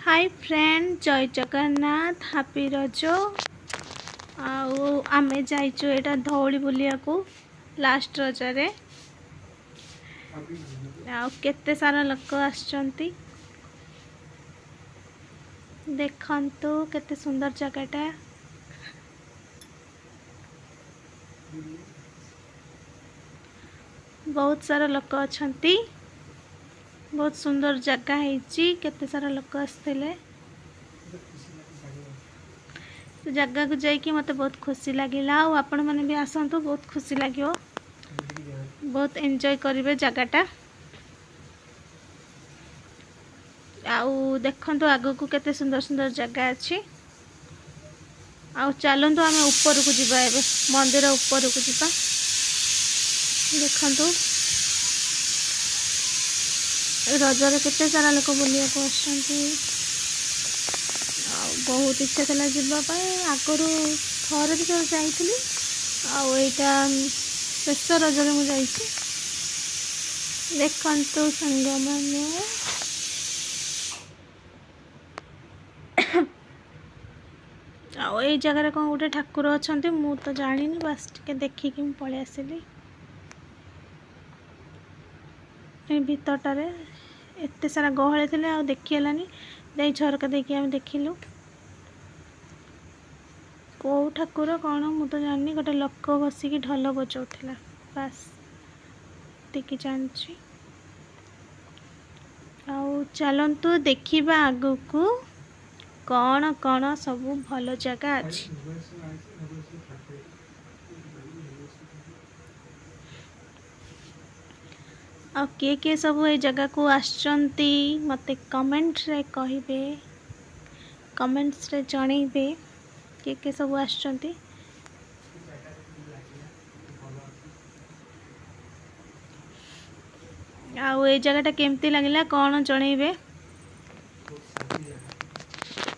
Hi friend जय Jagannath happy रज आमे जाइचु एटा धौली बुलिया को लास्ट रजरे केते सारा लोक आछंती देखंतु केते सुंदर जगहटा बहुत सारा लोक अछंती बहुत सुंदर जगह है केते सारा लोक आसते तो जगह को जाइए मत बहुत खुशी लगिला आपण मैंने भी आसतु बहुत खुशी लगे बहुत एंजॉय करेंगे जगहटा आउ देखंतु आगो को केते सुंदर सुंदर जगह अच्छी आउ चलतु आम ऊपर को जीवा एबे मंदिर ऊपर को जीवा देखंतु रजरे केते सारा लोक बुलिया को आछंती बहुत इच्छा था जावाई आगुरी थरे भी जब जाइली आईटा शेष रजरे मुझे देखंतु संग मैंने आई जगह कौन गोटे ठाकुर अच्छा मु तो जानी बास टे देखिकी पलि आसली भीतरटारे एत सारा गहली थे आ देखीगलानी दे झरका देखिए आम देखिलु कौ ठाकुर कौन मु तो जानी गोटे लोक बसिकी ढोल बजाउला बास टिकी जानी आउ चलतु देखिबा आगु को कौन कौन सब भल जगह अच्छी आ किए सब ये जगह को आसचंती मते कमेंट रे कहिबे कमेंट्स रे जणैबे किए सब आसचंती आउ ये जगहटा केमती लगिला कौन जणैबे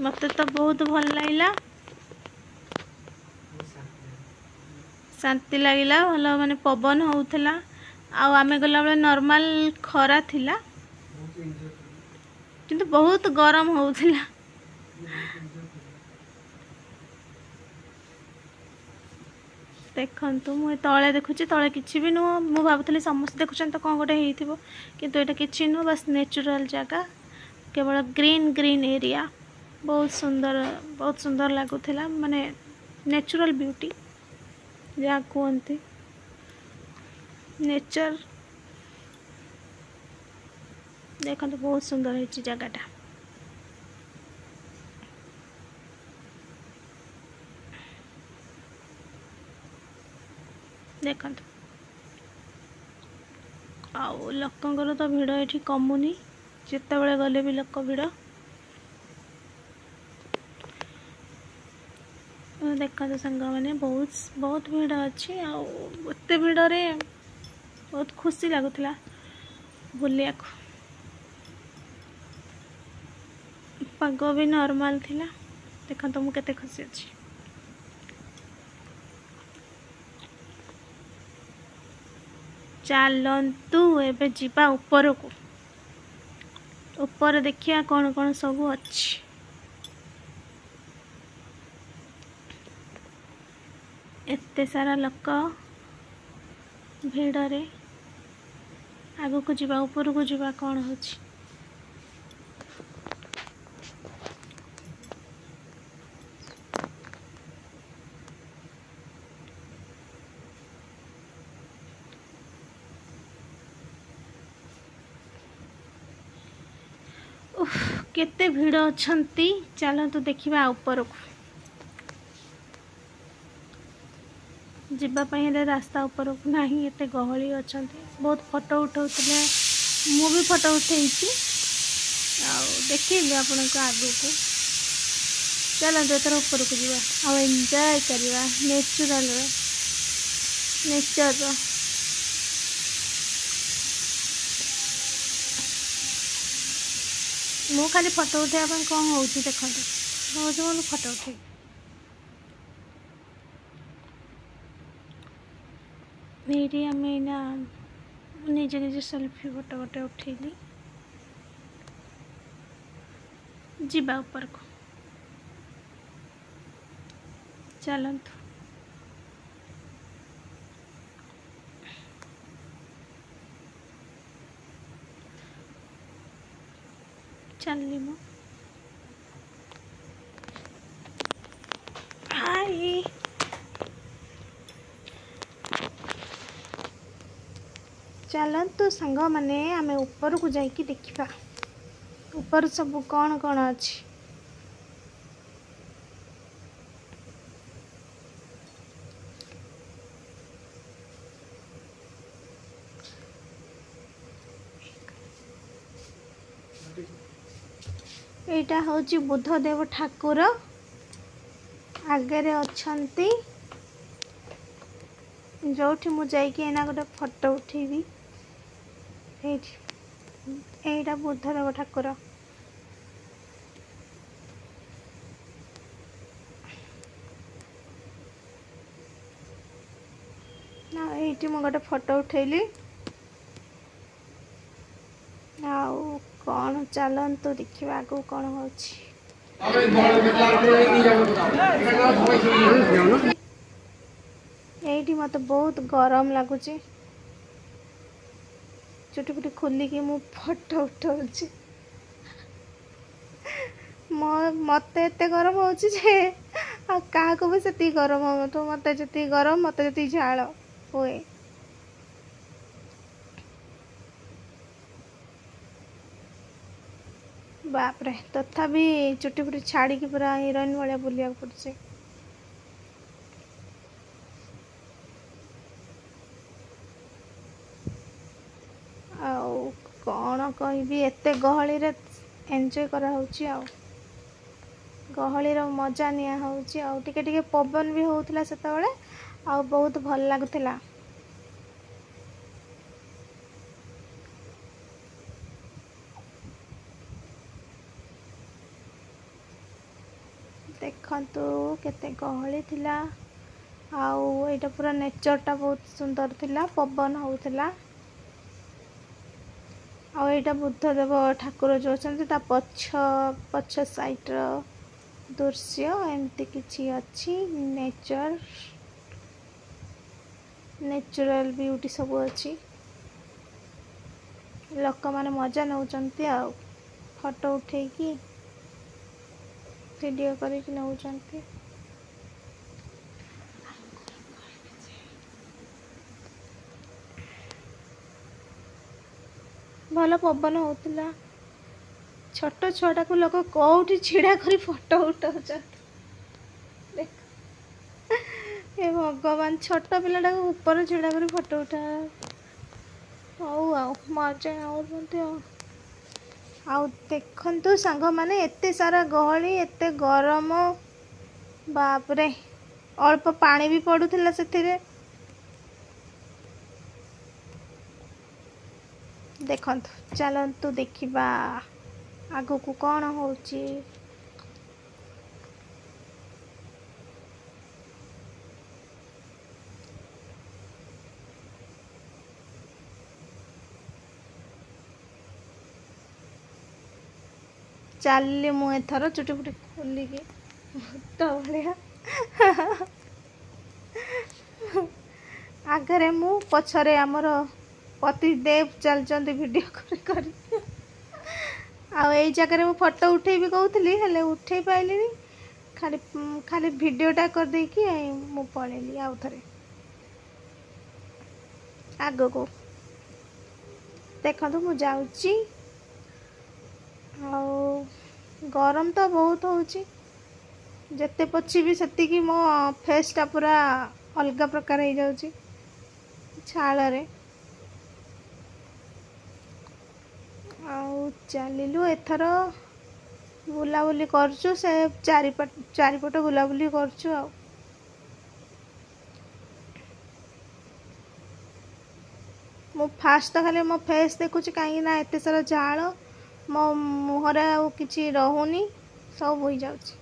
मते तो बहुत भल लगिला शांति लगिला भल माने पवन होउथला आउ आमे गला बेले नॉर्मल खरा थिला किंतु बहुत गरम होउथला देखंतु मु तळे देखुची तळे किछि भी नो मु भाबुथली समस्त देखुछन तो कोन गोटे हेइथिबो किंतु एटा किछि नो बस नेचुरल जगह केवल ग्रीन ग्रीन एरिया बहुत सुंदर लागुथला माने नेचुरल ब्यूटी या कोनती नेचर देखो तो बहुत सुंदर है जगहटा देखो आउ लोकंकर तो भिड़ ये कमुनी जिते बड़े गले भी लोक भिड़ देखा तो संग मैंने बहुत भिड़ अच्छी आते भिड़ रे बहुत खुशी लगुला बुलिया पाग भी नॉर्मल थिला देखा तो मुझे खुशी अच्छी चलतु एबे जीवा ऊपर को ऊपर देखिया कौन कौन सब अच्छी एते सारा लोक भिड़ रे आगु को जीवा ऊपर को जीवा कौन होची केते भिड़ अछंती चलतु देखिबा ऊपर को जीवाई हेले रास्ता ऊपर को नहीं एते गहली अछंती बहुत फोटो उठाउतले मु भी फोटो उठेइची देखिए आपण को आगु को चलतु एतर ऊपर को जीवा आ एंजॉय करवा नेचुरल नेचर मु खाली फोटो उठाइबा कौन होउची देखंतु बहुत फोटो उठे मेरी आमे ना निजे निजे सेल्फी फोटो गोटे उठेली जीवा ऊपर को चलतु चलली मो हाय चलतु सांग माने आमे ऊपर को जाइकी देखिबा ऊपर सब कौन कौन अच्छी एटा होची बुद्धदेव ठाकुर आगे अच्छी जो मु जाइकी एना गोटे फोटो उठेबी एटा बुद्धदेव ठाकुर ना एटी मु गोटे फोटो उठेली आउ कौन चलतु देखा आगू कौन हो मत बहुत गरम लगुच चुटी फुटी खोलिकी मु फोटो उठाऊँ मत एत गरम हो क्या भी से गरम हो तो मत जी गरम मत जी झाड़ हुए बापरे तथापि चुटी फुटी छाड़ी की पूरा हिरोइन भाया बुलिया पड़े कौन कहि एते गहली रे एंजॉय करा होची आ गहली रो मजा निया होची आ टिके टिके पवन भी होउतला सेतबेले आ बहुत भल लागुतला देखंतु केते गहली थिला आउ एटा पूरा नेचरटा बहुत सुंदर थिला पवन होउतला आ एटा बुद्धदेव ठाकुर जो अछंती ता पछ साइड रो दृश्य एमती किछि अछि नेचुरल ब्यूटी सब अछि लोक माने मजा नउचंती आ फोटो उठे की वीडियो करके नउचंती भल पवन होता छोट छुआटा को लोक कौटी छिड़ा कर फोटो उठाऊँ देख ए भगवान छोट पिलाटा को ऊपर छिड़ा कर फोटो उठा हौ आ मजा आउ देखंतु सांग माने एते सारा गहली एते गरम बापरे अल्प पानी भी पड़ुथिला सेथिरे देखंतु चलंतु देखिबा आगो को कौन होची चलली मु एथर चुटी फुटी खोलिकी भूत भाया आगरे मु पछरे हमर पति देव चलचंदी वीडियो कर आ एई जगह मु फोटो उठेबी कहउतली हेले उठे पाइलिनी खाली खाली वीडियोटा कर देकी मु पळेली आउ थरे आगो को देखंतु मु जाउची आ गरम तो बहुत होची जते पछी भी सेती की मो फेसटा पूरा अलग प्रकार हो जाउची छाल रे चलिलु एथर बुलाबुली करचु से चारिपट बुलाबुली करचु आ मु फास्ट तो खाली मो फेस देखुची कहीं ना एते सारा झाल मो मुहरे आ किछि रहुनी सब हो जाउची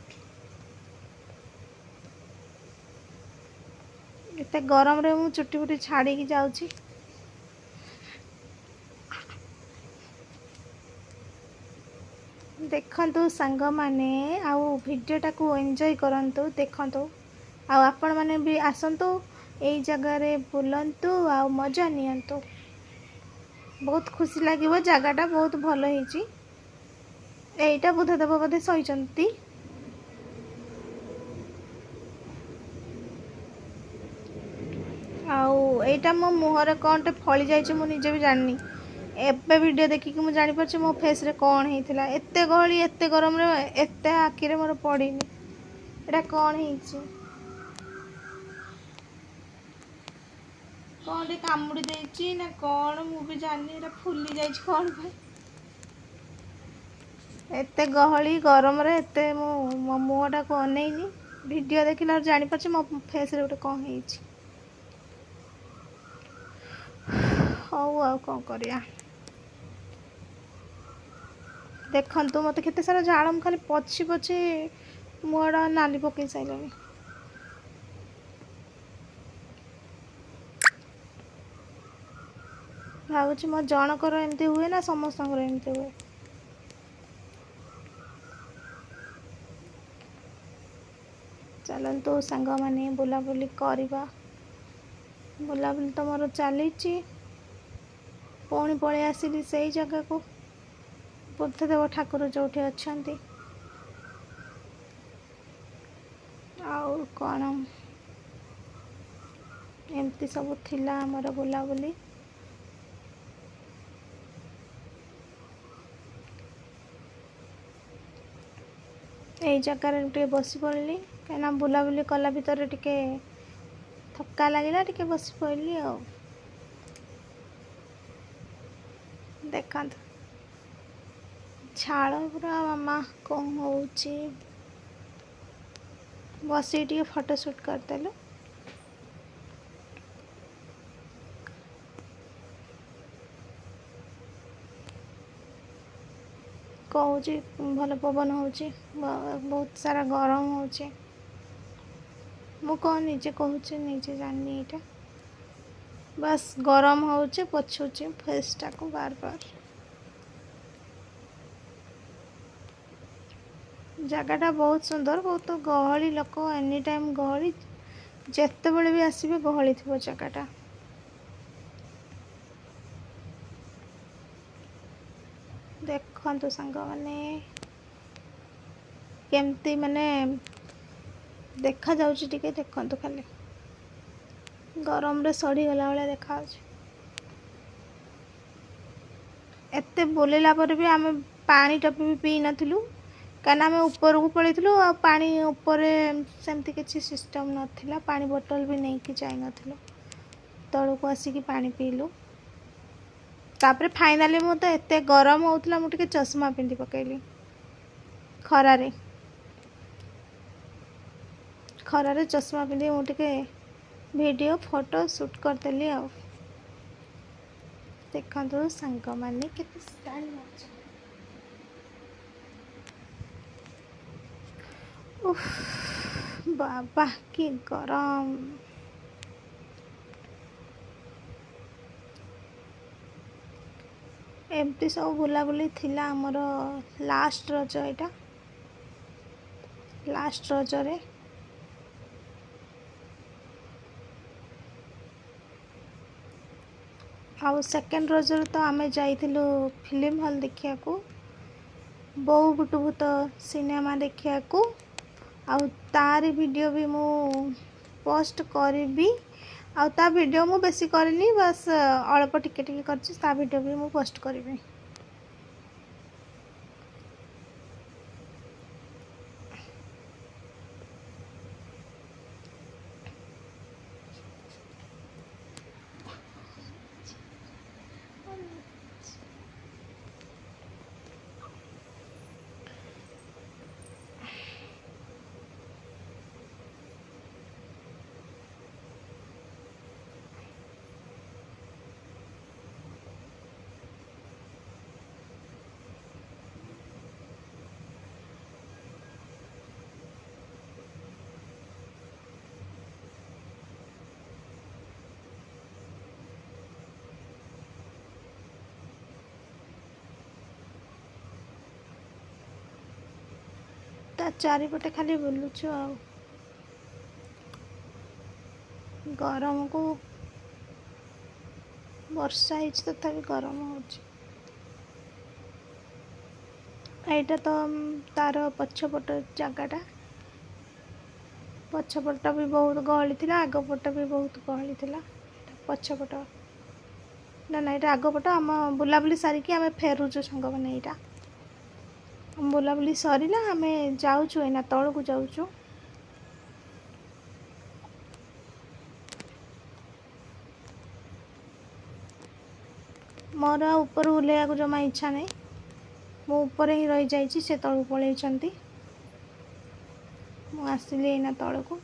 एते गरम रे मु चुटी फुटी छाड़ी की जाउची ଦେଖନ୍ତୁ ସାଙ୍ଗମାନେ ଆଉ ଭିଡ଼ିଓଟାକୁ ଏନ୍ଜୟ କରନ୍ତୁ ଦେଖନ୍ତୁ ଆଉ ଆପଣମାନେ ବି ଆସନ୍ତୁ ଏଇ ଜାଗାରେ ବୁଲନ୍ତୁ ଆଉ ମଜା ନିଅନ୍ତୁ ବହୁତ ଖୁସି ଲାଗିବ ଜାଗାଟା ବହୁତ ଭଲ ହେଇଛି ଏଇଟା ବୁଦ୍ଧଦେବ ବୋଧେ ଶୋଇଛନ୍ତି ଆଉ ଏଇଟା ମୋ ମୁହଁରେ କ'ଣଟେ ଫଳି ଯାଇଛି ମୁଁ ନିଜେ ବି ଜାଣିନି ଏବେ ଭିଡ଼ିଓ ଦେଖିକି ମୁଁ ଜାଣିପାରୁଛି ମୋ ଫେସ୍ରେ କ'ଣ ହେଇଥିଲା ଏତେ ଗହଳି ଏତେ ଗରମରେ ଏତେ ଆଖିରେ ମୋର ପଡ଼ିନି ଏଇଟା କ'ଣ ହେଇଛି କ'ଣଟେ କାମୁଡ଼ି ଦେଇଛି ନା କ'ଣ ମୁଁ ବି ଜାଣିନି ଏଇଟା ଫୁଲି ଯାଇଛି କ'ଣ ପାଇଁ ଏତେ ଗହଳି ଗରମରେ ଏତେ ମୁଁ ମୋ ମୁହଁଟାକୁ ଅନେଇନି ଭିଡ଼ିଓ ଦେଖିଲା ଜାଣିପାରୁଛି ମୋ ଫେସ୍ରେ ଗୋଟେ କ'ଣ ହେଇଛି ହଉ ଆଉ କ'ଣ କରିବା ଦେଖନ୍ତୁ ମୋତେ କେତେ ସାରା ଝାଳ ମୁଁ ଖାଲି ପୋଛି ପୋଛି ମୁହଁଟା ନାଲି ପକେଇ ସାରିଲାଣି ଭାବୁଛି ମୋ ଜଣଙ୍କର ଏମିତି ହୁଏ ନା ସମସ୍ତଙ୍କର ଏମିତି ହୁଏ ଚାଲନ୍ତୁ ସାଙ୍ଗମାନେ ବୁଲାବୁଲି କରିବା ବୁଲାବୁଲି ତ ମୋର ଚାଲିଛି ପୁଣି ପଳେଇ ଆସିଲି ସେଇ ଜାଗାକୁ ବୁଦ୍ଧଦେବ ଠାକୁର ଯେଉଁଠି ଅଛନ୍ତି ଆଉ କ'ଣ ଏମିତି ସବୁ ଥିଲା ଆମର ବୁଲାବୁଲି ଏଇ ଜାଗାରେ ଟିକେ ବସି ପଡ଼ିଲି କାହିଁକିନା ବୁଲାବୁଲି କଲା ଭିତରେ ଟିକେ ଥକା ଲାଗିଲା ଟିକେ ବସି ପଡ଼ିଲି ଆଉ ଦେଖନ୍ତୁ ଝାଳ ପୁରା ମାମା କ'ଣ ହେଉଛି ବସିକି ଟିକେ ଫଟୋ ସୁଟ୍ କରିଦେଲୁ କହୁଛି ଭଲ ପବନ ହେଉଛି ବହୁତ ସାରା ଗରମ ହେଉଛି ମୁଁ କ'ଣ ନିଜେ କହୁଛି ନିଜେ ଜାଣିନି ଏଇଟା ବାସ୍ ଗରମ ହେଉଛି ପଛୁଛି ଫେସ୍ଟାକୁ ବାର ବାର ଜାଗାଟା ବହୁତ ସୁନ୍ଦର ବହୁତ ଗହଳି ଲୋକ ଏନି ଟାଇମ୍ ଗହଳି ଯେତେବେଳେ ବି ଆସିବେ ଗହଳି ଥିବ ଜାଗାଟା ଦେଖନ୍ତୁ ସାଙ୍ଗମାନେ କେମିତି ମାନେ ଦେଖାଯାଉଛି ଟିକେ ଦେଖନ୍ତୁ ଖାଲି ଗରମରେ ସଢ଼ିଗଲା ଭଳିଆ ଦେଖାଯାଉଛି ଏତେ ବୁଲିଲା ପରେ ବି ଆମେ ପାଣି ଟୋପେ ବି ପିଇ ନଥିଲୁ କାହିଁକିନା ଆମେ ଉପରକୁ ପଳେଇଥିଲୁ ଆଉ ପାଣି ଉପରେ ସେମିତି କିଛି ସିଷ୍ଟମ୍ ନଥିଲା ପାଣି ବୋଟଲ ବି ନେଇକି ଯାଇନଥିଲୁ ତଳକୁ ଆସିକି ପାଣି ପିଇଲୁ ତାପରେ ଫାଇନାଲି ମୁଁ ତ ଏତେ ଗରମ ହେଉଥିଲା ମୁଁ ଟିକେ ଚଷମା ପିନ୍ଧି ପକେଇଲି ଖରାରେ ଚଷମା ପିନ୍ଧି ମୁଁ ଟିକେ ଭିଡ଼ିଓ ଫଟୋ ସୁଟ୍ କରିଦେଲି ଆଉ ଦେଖନ୍ତୁ ସାଙ୍ଗମାନେ କେତେ ଷ୍ଟାଇଲ୍ ମାରୁଛନ୍ତି ବାବା କି ଗରମ ଏମିତି ସବୁ ବୁଲାବୁଲି ଥିଲା ଆମର ଲାଷ୍ଟ ରଜ ଏଇଟା ଲାଷ୍ଟ ରଜରେ ଆଉ ସେକେଣ୍ଡ ରଜରେ ତ ଆମେ ଯାଇଥିଲୁ ଫିଲ୍ମ ହଲ୍ ଦେଖିବାକୁ ବୋଉ ବୁଟୁ ଭୂତ ସିନେମା ଦେଖିବାକୁ ଆଉ ତାରି ଭିଡ଼ିଓ ବି ମୁଁ ପୋଷ୍ଟ କରିବି ଆଉ ତା ଭିଡ଼ିଓ ମୁଁ ବେଶୀ କରିନି ବାସ୍ ଅଳ୍ପ ଟିକେ ଟିକେ କରିଛି ତା ଭିଡ଼ିଓ ବି ମୁଁ ପୋଷ୍ଟ କରିବି ता चारिपटे खाली बुलुछु आ गरम को वर्षा ही तथापि गरम होटा तो तार पछपट जगटा पछपट भी बहुत गहली थी आगपट भी बहुत गहली थी पछपट ना ना यहाँ आगपट आम बुलाबुली सारिकी आम फेरुचु सांग मैंने यहाँ बुलाबुली सरीला आम जाऊँ एना तल को जाऊँ मोर ऊपर ओह्लैया को जमा इच्छा नहीं मो ऊपर ही रही जाइए से तल पलैंती मु आसिली एना तल को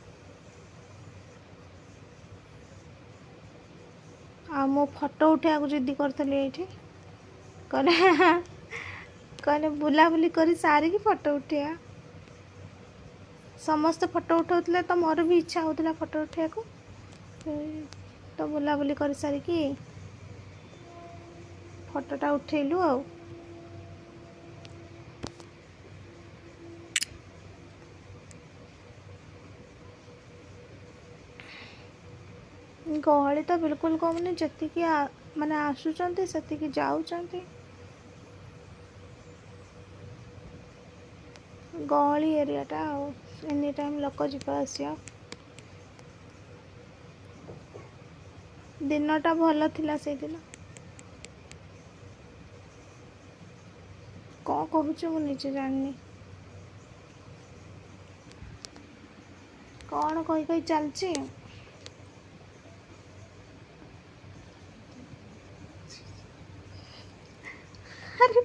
आ मो फोटो उठा को जिद्दी करी ये कहले बुलाबुली कर सारिकी फोटो उठा समस्त फोटो उठाऊले तो मोर भी इच्छा होता फोटो उठा को तो बुलाबुली कर सारिकी फोटोटा उठेलु आ गहली तो बिल्कुल कम नहीं जी माने आसुचंती सेतिकी जाउचंती गहली एरियाटा एनी टाइम लोक जीवा आसिया दिनटा भल थिला से दिन कौन कहूँ मु निजे जाननी कौन कही कही चलची अरे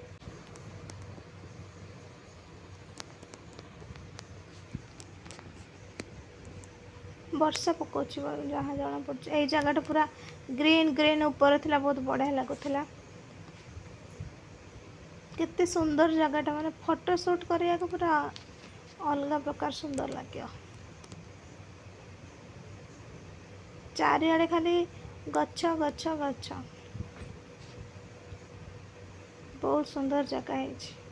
वर्षा पकाउछि जहाँ जना पड़छ ए जगह पूरा ग्रीन ग्रीन ऊपर थिला बहुत बढ़िया लगुला केते सुंदर जगहटा माने फोटो शूट करिया को पूरा अलग प्रकार सुंदर लगे चारिआडे खाली गछ गछ गछ बहुत सुंदर जगह है।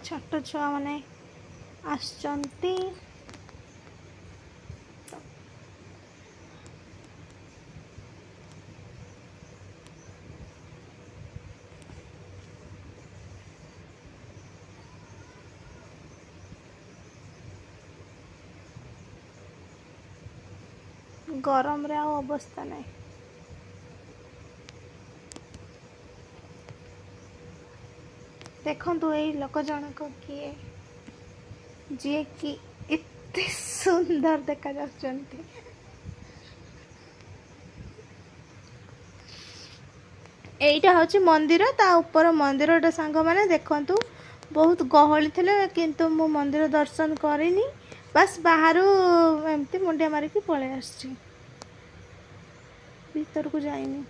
छोट छुआ मैंने आसचंती गरम रे अवस्था नहीं देखु यही लोक जनक किए जी कि एते सुंदर देखा जाउछंती एटा होची मंदिर ता ऊपर मंदिरटा सांग माने देखंतु बहुत गहली थिले किंतु मु मंदिर दर्शन करिनी बस बाहर एमती मुंडिया मारिकी पळे आछी भीतर को जाइनी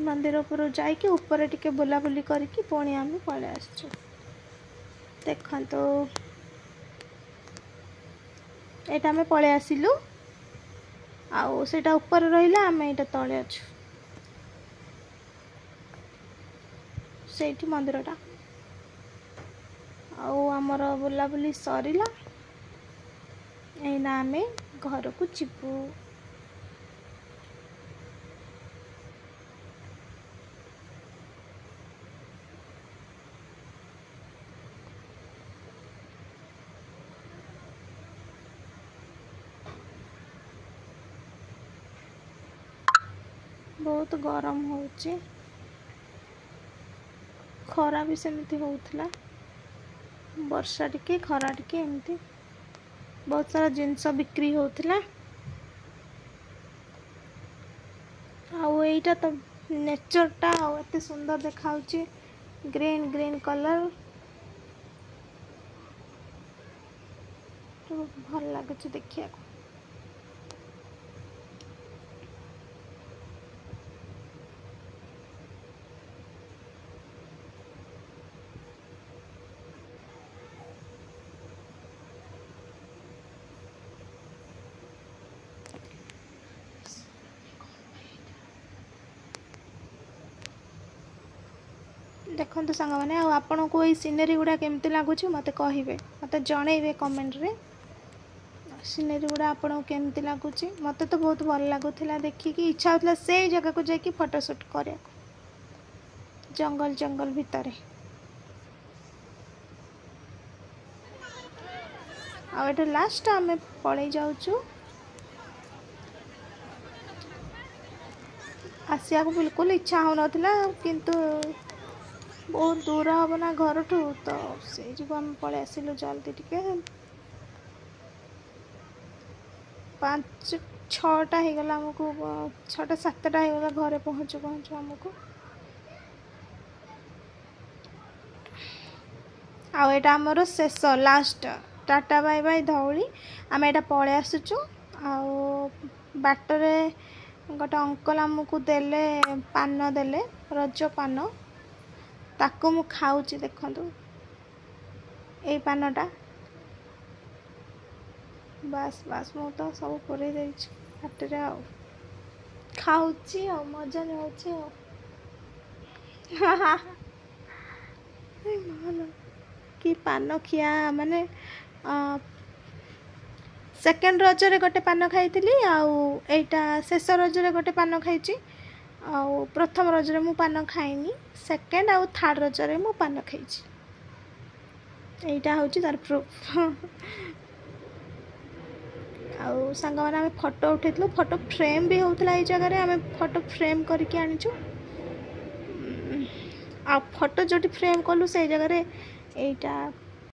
मंदिर ऊपर जाइए ऊपर टिके बुलाबुली करके पुणी आम पड़े आसचु देखो तो यहाँ आम पड़े आसिलु आउ सेटा ऊपर रहिला आम यहाँ तले अच्छु सेठी मंदिरटा आउ आमर बुलाबुली सरिला एना आम घर को जीवु बहुत गरम होची खरा भी सेमती होउथला वर्षा टिके खरा टिके एमती बहुत सारा जिनस बिक्री होउथला आउ एटा तो नेचरटा एते सुंदर देखाउची ग्रीन ग्रीन कलर ଭଲ ଲାଗୁଛି ଦେଖିବାକୁ। देखो सांग मैंने आपण को ये सीनेरी गुड़ा केमती लगुच मत कहे मत जनइबे कमेंट रे सीनेरी गुड़ा आपण को केमती लगुच मत तो बहुत भल लगुला देखिकी इच्छा होता से जगह को जाकि फोटोशूट कर जंगल जंगल भितर आठ लास्ट आम पलि जाऊँ आसिया को बिल्कुल इच्छा हो नाला किंतु बहुत दूर हम ना घर ठू तो से जो आम पलि आसिलु जल्दी टिके 5-6टा हो गला आमको 6-7टा हो गला घरे पहुँचू पहुँचू आमको आटा आमर शेष last tata bye bye Dhauli आम एटा पलि आसुचु बाटरे गोटे अंकल आमको देले पान देले रज पान ताको मु खाऊची देखंतु ए पानटा बस बस मु तो सब पुरे देछि हाटरे आ खाऊची आ मजा नेउची आ कि पान खिया माने सेकेंड रजरे गोटे पान खाई आईटा शेष रजरे गोटे पान खाई प्रथम रजरे मु पान खाइनी सेकेंड आउ थर्ड रजरे मु पान खाई एटा हूँ तार प्रूफ आउ सांग मैंने आम फोटो उठेलु फोटो फ्रेम भी होता ये जगह आम फोटो फ्रेम करके आनीचु आ फोटो जो फ्रेम कलु से जगह एटा